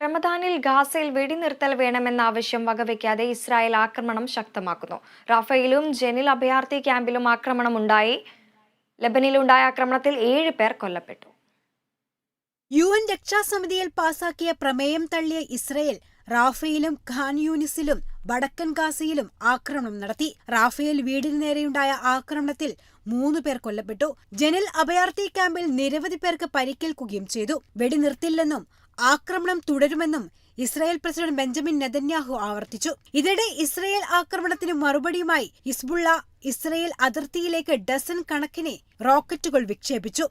റമദാനിൽ ഗാസയിൽ വെടിനിർത്തൽ വേണമെന്ന ആവശ്യം വകവയ്ക്കാതെ ഇസ്രായേൽ ആക്രമണം ശക്തമാക്കുന്നു. റാഫയിലും ജനിൽ അഭയാർത്ഥി ക്യാമ്പിലും ആക്രമണമുണ്ടായി. ലെബനിലുണ്ടായ ആക്രമണത്തിൽ 7 പേർ കൊല്ലപ്പെട്ടു. UN രക്ഷാസമിതിയിൽ പാസാക്കിയ പ്രമേയം തള്ളിയ ഇസ്രായേൽ റാഫയിലും ഖാൻ യൂനിസിലും വടക്കൻ ഗാസയിലും ആക്രമണം നടത്തി. റാഫയിൽ വീടിന് നേരെയുണ്ടായ ആക്രമണത്തിൽ 3 പേർ കൊല്ലപ്പെട്ടു. ജനിൽ അഭയാർത്ഥി ക്യാമ്പിൽ നിരവധി പേർക്ക് പരിക്കേൽക്കുകയും ചെയ്തു. വെടിനിർത്തില്ലെന്നും ആക്രമണം തുടരുമെന്നും ഇസ്രായേൽ പ്രസിഡന്റ് ബെഞ്ചമിൻ നെതന്യാഹു ആവർത്തിച്ചു. ഇതിനിടെ ഇസ്രായേൽ ആക്രമണത്തിന് മറുപടിയുമായി ഹിസ്ബുള്ള ഇസ്രായേൽ അതിർത്തിയിലേക്ക് ഡസൻ കണക്കിന് റോക്കറ്റുകൾ വിക്ഷേപിച്ചു.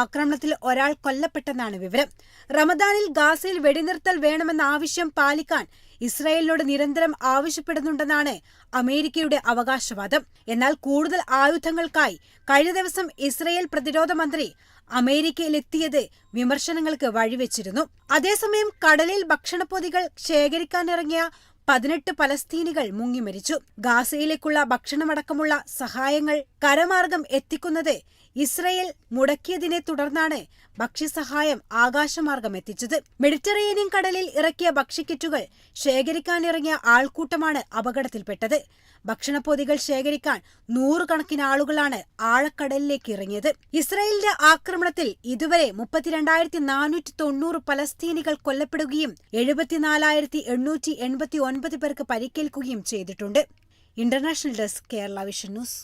ആക്രമണത്തിൽ ഒരാൾ കൊല്ലപ്പെട്ടെന്നാണ് വിവരം. റമദാനിൽ ഗാസയിൽ വെടിനിർത്തൽ വേണമെന്ന ആവശ്യം പാലിക്കാൻ ഇസ്രായേലിനോട് നിരന്തരം ആവശ്യപ്പെടുന്നുണ്ടെന്നാണ് അമേരിക്കയുടെ അവകാശവാദം. എന്നാൽ കൂടുതൽ ആയുധങ്ങൾക്കായി കഴിഞ്ഞ ദിവസം ഇസ്രായേൽ പ്രതിരോധ മന്ത്രി അമേരിക്കയിലെത്തിയത് വിമർശനങ്ങൾക്ക് വഴിവെച്ചിരുന്നു. അതേസമയം കടലിൽ ഭക്ഷണപ്പൊതികൾ ശേഖരിക്കാനിറങ്ങിയ 18 പലസ്തീനികൾ മുങ്ങിമരിച്ചു. ഗാസയിലേക്കുള്ള ഭക്ഷണമടക്കമുള്ള സഹായങ്ങൾ കരമാർഗം എത്തിക്കുന്നത് ഇസ്രായേൽ മുടക്കിയതിനെ തുടർന്നാണ് ഭക്ഷ്യസഹായം ആകാശമാർഗം എത്തിച്ചത്. മെഡിറ്ററേനിയൻ കടലിൽ ഇറക്കിയ ഭക്ഷ്യക്കിറ്റുകൾ ശേഖരിക്കാനിറങ്ങിയ ആൾക്കൂട്ടമാണ് അപകടത്തിൽപ്പെട്ടത്. ഭക്ഷണപ്പൊതികൾ ശേഖരിക്കാൻ 100 കണക്കിന് ആളുകളാണ് ആഴക്കടലിലേക്ക് ഇറങ്ങിയത്. ഇസ്രായേലിന്റെ ആക്രമണത്തിൽ ഇതുവരെ 32,490 പലസ്തീനികൾ കൊല്ലപ്പെടുകയും 74,889 പേർക്ക് പരിക്കേൽക്കുകയും ചെയ്തിട്ടുണ്ട്. International desk, Kerala vision news.